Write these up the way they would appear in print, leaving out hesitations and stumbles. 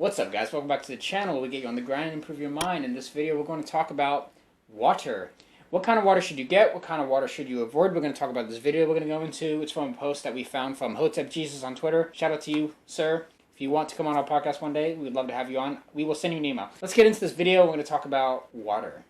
What's up, guys? Welcome back to the channel where we get you on the grind and improve your mind. In this video, we're going to talk about water. What kind of water should you get? What kind of water should you avoid? We're going to talk about this video we're going to go into. It's from a post that we found from Hotep Jesus on Twitter. Shout out to you, sir. If you want to come on our podcast one day, we'd love to have you on. We will send you an email. Let's get into this video. We're going to talk about water.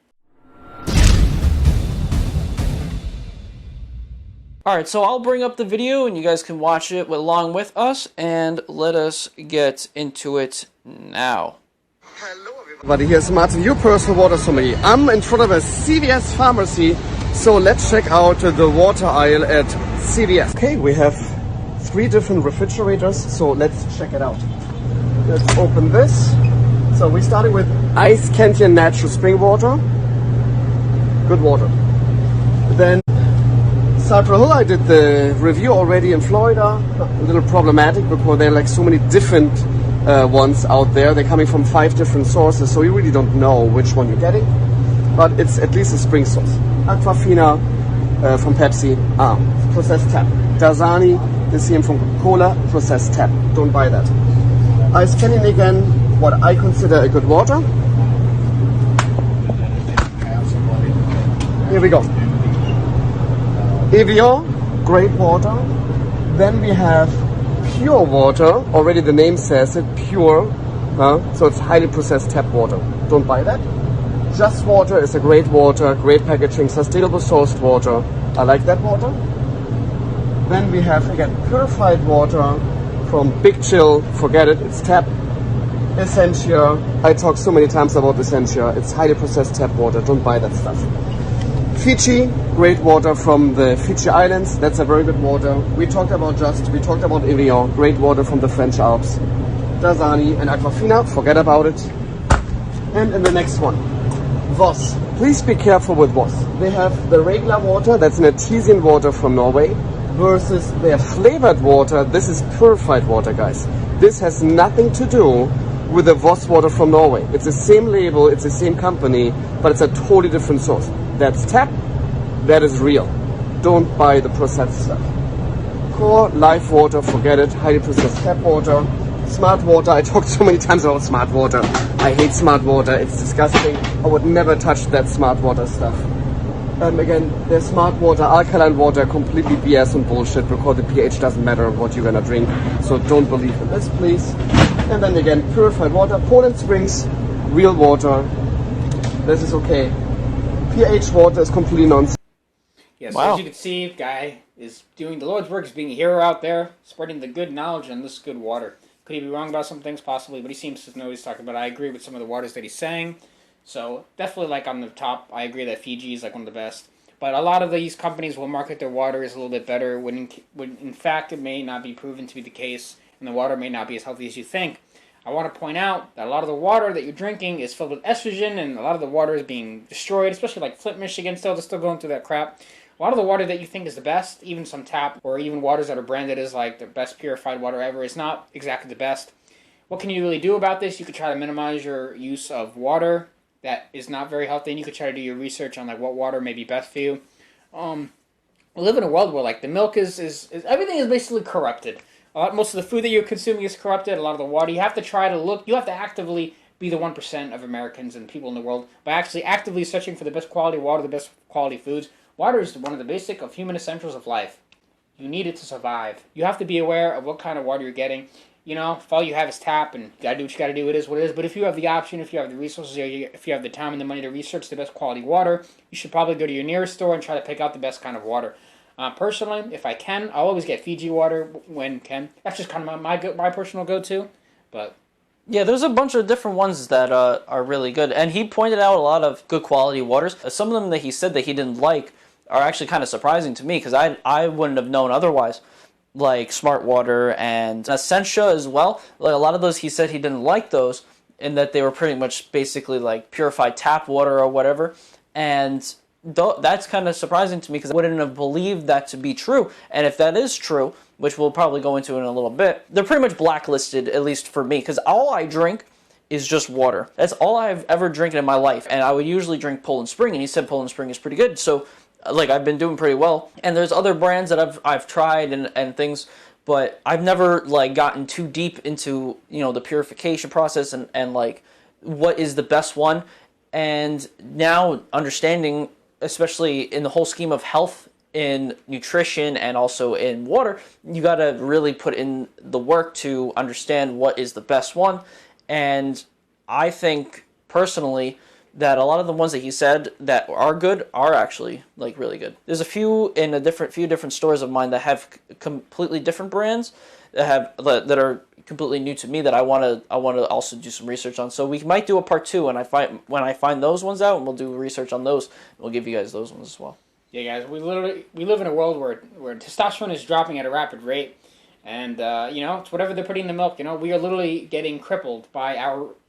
Alright, so I'll bring up the video and you guys can watch it along with us, and let us get into it now. Hello everybody, here's Martin, your personal water sommelier. I'm in front of a CVS pharmacy, so let's check out the water aisle at CVS. Okay, we have 3 different refrigerators, so let's check it out. Let's open this. So we started with Ice Canyon Natural Spring Water. Good water. Then Cypress Hill, I did the review already in Florida. A little problematic because there are like so many different ones out there. They're coming from 5 different sources, so you really don't know which one you're getting. But it's at least a spring source. Aquafina from Pepsi, processed tap. Dasani, the same from Coca-Cola, processed tap. Don't buy that. Ice Canyon again, what I consider a good water. Here we go. Evian, great water. Then we have pure water. Already the name says it, pure. So it's highly processed tap water. Don't buy that. Just Water is a great water, great packaging, sustainable sourced water. I like that water. Then we have again purified water from Big Chill. Forget it, it's tap. Essentia. I talk so many times about Essentia. It's highly processed tap water. Don't buy that stuff. Fiji, great water from the Fiji Islands. That's a very good water. We talked about Evian, great water from the French Alps. Dasani and Aquafina, forget about it. And in the next one, Voss. Please be careful with Voss. They have the regular water, that's an artesian water from Norway, versus their flavored water. This is purified water, guys. This has nothing to do with the Voss water from Norway. It's the same label, it's the same company, but it's a totally different source. That's tap, that is real. Don't buy the processed stuff. Core, life water, forget it. Highly processed tap water. Smart water, I talked so many times about smart water. I hate smart water, it's disgusting. I would never touch that smart water stuff. Again, there's smart water, alkaline water, completely BS and bullshit because the pH doesn't matter what you're gonna drink. So don't believe in this, please. And then again, purified water, Poland Springs, real water. This is okay. pH water is completely nonsense. Yes, Wow. as you can see, guy is doing the Lord's work, is being a hero out there, spreading the good knowledge on this good water. Could he be wrong about some things? Possibly, but he seems to know what he's talking about. I agree with some of the waters that he's saying. So, definitely like on the top, I agree that Fiji is like one of the best. But a lot of these companies will market their water as a little bit better when in fact it may not be proven to be the case, and the water may not be as healthy as you think. I want to point out that a lot of the water that you're drinking is filled with estrogen, and a lot of the water is being destroyed, especially like Flint, Michigan, they're still going through that crap. A lot of the water that you think is the best, even some tap, or even waters that are branded as like the best purified water ever, is not exactly the best. What can you really do about this? You could try to minimize your use of water that is not very healthy, and you could try to do your research on like what water may be best for you. We live in a world where like the milk is everything is basically corrupted. Most of the food that you're consuming is corrupted. A lot of the water. You have to try to look. You have to actively be the 1% of Americans and people in the world by actually actively searching for the best quality water, the best quality foods. Water is one of the basic of human essentials of life. You need it to survive. You have to be aware of what kind of water you're getting. You know, if all you have is tap and you gotta do what you gotta do, it is what it is. But if you have the option, if you have the resources, if you have the time and the money to research the best quality water, you should probably go to your nearest store and try to pick out the best kind of water. Personally, if I can, I'll always get Fiji water when can. That's just kind of my personal go-to. But Yeah, there's a bunch of different ones that are really good, and he pointed out a lot of good quality waters. Some of them that he said that he didn't like are actually kind of surprising to me, because I wouldn't have known otherwise. Like Smart Water and Essentia as well. Like a lot of those, he said he didn't like those, and that they were pretty much basically like purified tap water or whatever. And that's kind of surprising to me, because I wouldn't have believed that to be true. And if that is true, which we'll probably go into in a little bit, they're pretty much blacklisted, at least for me, because all I drink is just water. That's all I've ever drinking in my life, and I would usually drink Poland Spring, and he said Poland Spring is pretty good, so like I've been doing pretty well. And there's other brands that I've tried and things but I've never like gotten too deep into, you know, the purification process and like what is the best one. And now understanding, especially in the whole scheme of health in nutrition and also in water, you got to really put in the work to understand what is the best one. And I think personally that a lot of the ones that he said that are good are actually like really good. There's a few in few different stores of mine that have completely different brands that are completely new to me that I want to also do some research on. So we might do a part 2, and when I find those ones out, and we'll do research on those. We'll give you guys those ones as well. Yeah, guys, we live in a world where testosterone is dropping at a rapid rate, and you know, it's whatever they're putting in the milk. You know, we are literally getting crippled by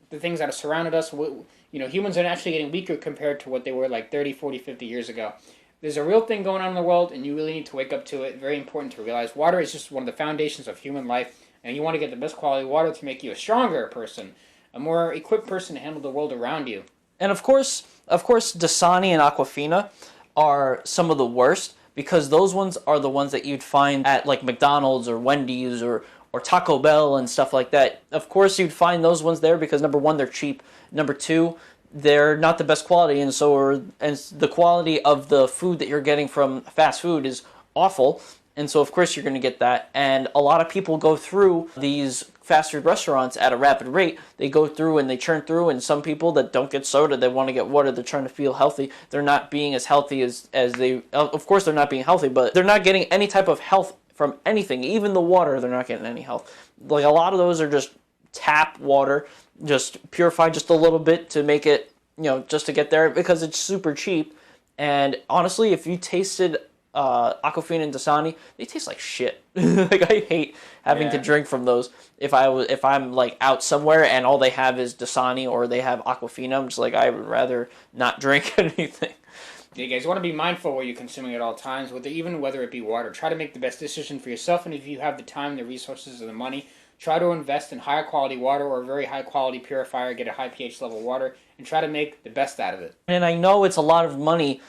the things that have surrounded us. You know, humans are actually getting weaker compared to what they were like 30, 40, 50 years ago. There's a real thing going on in the world, and you really need to wake up to it. Very important to realize water is just one of the foundations of human life, and you want to get the best quality water to make you a stronger person, a more equipped person to handle the world around you. And of course, Dasani and Aquafina are some of the worst, because those ones are the ones that you'd find at like McDonald's or Wendy's or Taco Bell and stuff like that. Of course, you'd find those ones there because number one, they're cheap. Number two, they're not the best quality, and the quality of the food that you're getting from fast food is awful. And so, of course, you're going to get that. And a lot of people go through these fast food restaurants at a rapid rate. They go through and they churn through, and some people that don't get soda, they want to get water, they're trying to feel healthy. They're not being as healthy as they... Of course, they're not being healthy, but they're not getting any type of health from anything. Even the water, they're not getting any health. Like, a lot of those are just tap water, just purified just a little bit to make it, you know, just to get there, because it's super cheap. And honestly, if you tasted Aquafina and Dasani, they taste like shit. Like, I hate having to drink from those. If I'm like out somewhere and all they have is Dasani or they have Aquafina, I'm just like, I would rather not drink anything. Yeah, guys, you want to be mindful what you're consuming at all times, whether it be water. Try to make the best decision for yourself, and if you have the time, the resources, or the money, try to invest in higher quality water or a very high quality purifier, get a high pH level water, and try to make the best out of it. And I know it's a lot of money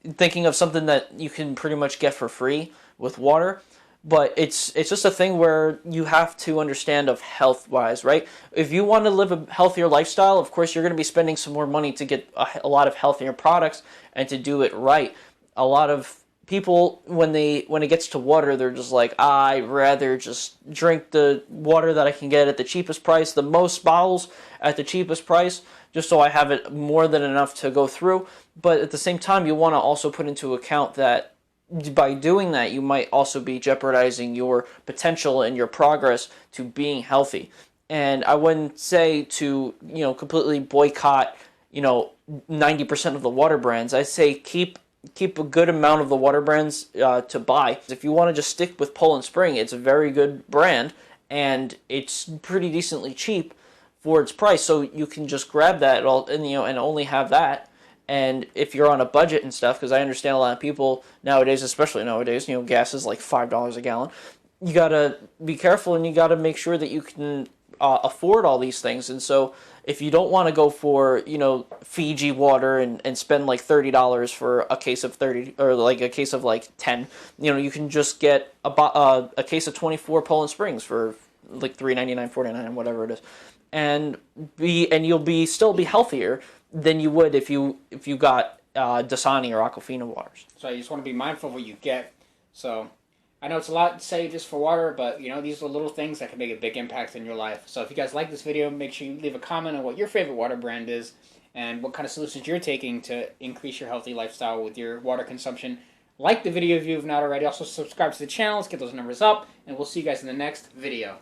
thinking of something that you can pretty much get for free with water, but it's just a thing where you have to understand of health-wise, right? If you want to live a healthier lifestyle, of course, you're going to be spending some more money to get a lot of healthier products and to do it right. A lot of people, when it gets to water, they're just like, I'd rather just drink the water that I can get at the cheapest price, the most bottles at the cheapest price, just so I have it more than enough to go through. But at the same time, you want to also put into account that by doing that, you might also be jeopardizing your potential and your progress to being healthy. And I wouldn't say to, you know, completely boycott, you know, 90% of the water brands. I say keep a good amount of the water brands to buy. If you want to just stick with Poland Spring, it's a very good brand, and it's pretty decently cheap for its price. So you can just grab that and only have that. And if you're on a budget and stuff, because I understand a lot of people nowadays, especially nowadays, you know, gas is like $5 a gallon. You gotta be careful, and you gotta make sure that you can afford all these things. And so if you don't want to go for, you know, Fiji water and spend like $30 for a case of 30, or like a case of like 10, you know, you can just get a case of 24 Poland Springs for like $3.99, $4.99, whatever it is, and you'll still be healthier than you would if you got Dasani or Aquafina waters. So you just want to be mindful of what you get. So I know it's a lot to say just for water, but you know, these are little things that can make a big impact in your life. So if you guys like this video, make sure you leave a comment on what your favorite water brand is and what kind of solutions you're taking to increase your healthy lifestyle with your water consumption. Like the video if you have not already. Also subscribe to the channel. Let's get those numbers up, and we'll see you guys in the next video.